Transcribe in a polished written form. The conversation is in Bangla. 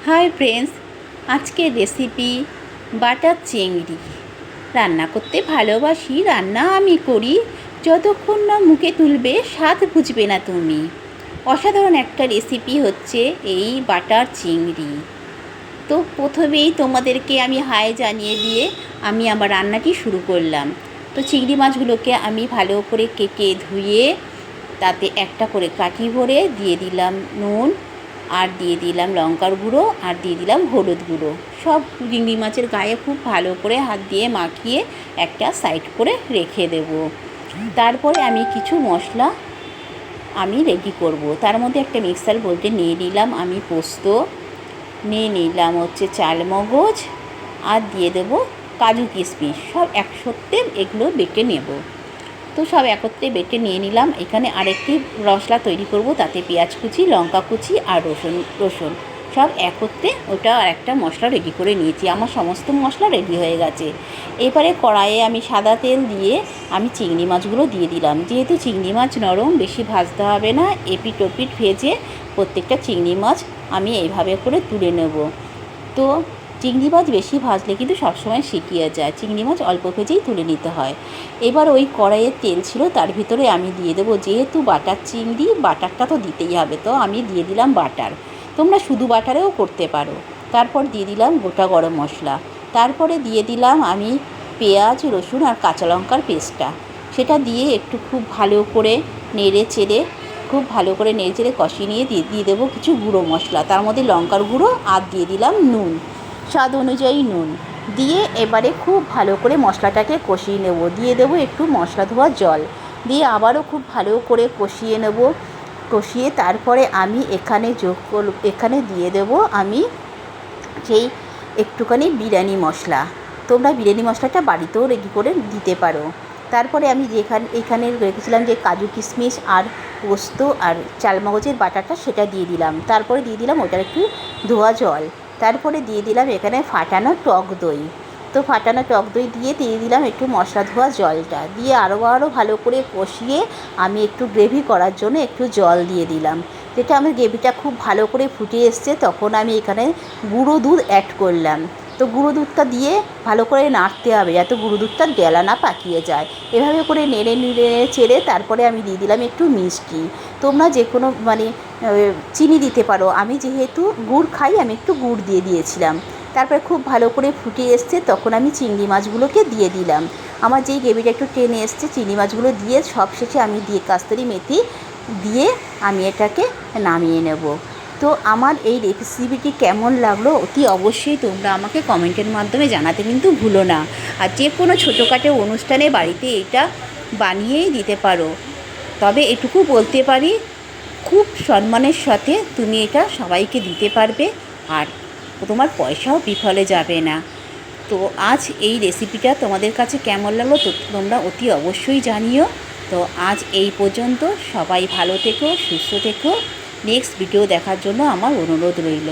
হাই ফ্রেন্ডস, আজকের রেসিপি বাটার চিংড়ি। রান্না করতে ভালোবাসি, রান্না আমি করি, যতক্ষণ না মুখে তুলবে স্বাদ বুঝবে না তুমি। অসাধারণ একটা রেসিপি হচ্ছে এই বাটার চিংড়ি। তো প্রথমেই তোমাদেরকে আমি হাই জানিয়ে দিয়ে আমি আমার রান্নাটি শুরু করলাম। তো চিংড়ি মাছগুলোকে আমি ভালো করে কেটে ধুয়ে তাতে একটা করে কাঠি ভরে দিয়ে দিলাম নুন, আর দিয়ে দিলাম লঙ্কার গুঁড়ো, আর দিয়ে দিলাম হলুদ গুঁড়ো। সব চিংড়ি মাছের গায়ে খুব ভালো করে হাত দিয়ে মাখিয়ে একটা সাইড করে রেখে দেব। তারপরে আমি কিছু মশলা রেডি করব। তার মধ্যে একটা মিক্সার বোলতে নিয়ে নিলাম আমি পোস্ত, নিয়ে নিলাম হচ্ছে চালমগজ, আর দিয়ে দেব কাজু কিশমিশ। সব একসাথে এগুলো বেটে নেব। তো সব একত্রে বেটে নিয়ে নিলাম। এখানে আরেকটি মশলা তৈরি করব, তাতে পেঁয়াজ কুচি, লঙ্কা কুচি আর রসুন সব একত্রে ওটা একটা মশলা রেডি করে নিয়েছি। আমার সমস্ত মশলা রেডি হয়ে গেছে। এবারে কড়াইয়ে আমি সাদা তেল দিয়ে আমি চিংড়ি মাছগুলো দিয়ে দিলাম। যেহেতু চিংড়ি মাছ নরম, বেশি ভাজতে হবে না, এপিট ওপিট ভেজে প্রত্যেকটা চিংড়ি মাছ আমি এইভাবে করে তুলে নেব। তো চিংড়ি মাছ বেশি ভাজলে কিন্তু সবসময় শিখিয়ে যায়, চিংড়ি মাছ অল্প ভেজেই তুলে নিতে হয়। এবার ওই কড়াইয়ের তেল ছিল, তার ভিতরে আমি দিয়ে দেবো, যেহেতু বাটার চিংড়ি, বাটারটা তো দিতেই হবে, তো আমি দিয়ে দিলাম বাটার। তোমরা শুধু বাটারেও করতে পারো। তারপর দিয়ে দিলাম গোটা গরম মশলা। তারপরে দিয়ে দিলাম আমি পেঁয়াজ, রসুন আর কাঁচা লঙ্কার পেস্টটা। সেটা দিয়ে একটু খুব ভালো করে নেড়ে চেড়ে কষিয়ে নিয়ে দিয়ে দেবো কিছু গুঁড়ো মশলা। তার মধ্যে লঙ্কার গুঁড়ো, আর দিয়ে দিলাম নুন, স্বাদ অনুযায়ী নুন দিয়ে এবারে খুব ভালো করে মশলাটাকে কষিয়ে নেব। দিয়ে দেবো একটু মশলা ধোয়া জল দিয়ে আবারও খুব ভালো করে কষিয়ে নেব। কষিয়ে তারপরে আমি এখানে দিয়ে দেব আমি সেই একটুখানি বিরিয়ানি মশলা। তোমরা বিরিয়ানি মশলাটা বাড়িতেও রেডি করে দিতে পারো। তারপরে আমি এখানে রেখেছিলাম যে কাজু কিশমিশ আর পোস্ত আর চালমগজের বাটারটা, সেটা দিয়ে দিলাম। তারপরে দিয়ে দিলাম ওটার একটু ধোয়া জল। তারপরে দিয়ে দিলাম এখানে ফাটানো টক দই। তো ফাটানো টক দই দিয়ে দিলাম একটু মশলা ধোয়া জলটা দিয়ে আরও ভালো করে কষিয়ে আমি একটু গ্রেভি করার জন্য একটু জল দিয়ে দিলাম। যেটা আমার গ্রেভিটা খুব ভালো করে ফুটে এসছে, তখন আমি এখানে গুঁড়ো দুধ অ্যাড করলাম। তো গুঁড়ো দুধটা দিয়ে ভালো করে নাড়তে হবে, যাতে গুঁড়ো দুধটা ডেলা না পাকিয়ে যায়। এভাবে করে নেড়ে চেড়ে তারপরে আমি দিয়ে দিলাম একটু মিষ্টি। তোমরা যে কোনো চিনি দিতে পারো, আমি যেহেতু গুড় খাই আমি একটু গুড় দিয়ে দিয়েছিলাম। তারপরে খুব ভালো করে ফুটে এসছে, তখন আমি চিংড়ি মাছগুলোকে দিয়ে দিলাম। আমার যেই গ্রেভিটা একটু টেনে এসছে, চিংড়ি মাছগুলো দিয়ে সবশেষে আমি দিয়ে কাস্তুরি মেথি দিয়ে আমি এটাকে নামিয়ে নেব। তো আমার এই রেসিপিটি কেমন লাগলো অতি অবশ্যই তোমরা আমাকে কমেন্টের মাধ্যমে জানাতে কিন্তু ভুলো না। আর যে কোনো ছোটোখাটো অনুষ্ঠানে বাড়িতে এটা বানিয়েই দিতে পারো। তবে এটুকু বলতে পারি, খুব সম্মানের সাথে তুমি এটা সবাইকে দিতে পারবে, আর তোমার পয়সাও বিফলে যাবে না। তো আজ এই রেসিপিটা তোমাদের কাছে কেমন লাগলো তো তোমরা অতি অবশ্যই জানিও। তো আজ এই পর্যন্ত, সবাই ভালো থেকো, সুস্থ থেকো। নেক্সট ভিডিও দেখার জন্য আমার অনুরোধ রইল।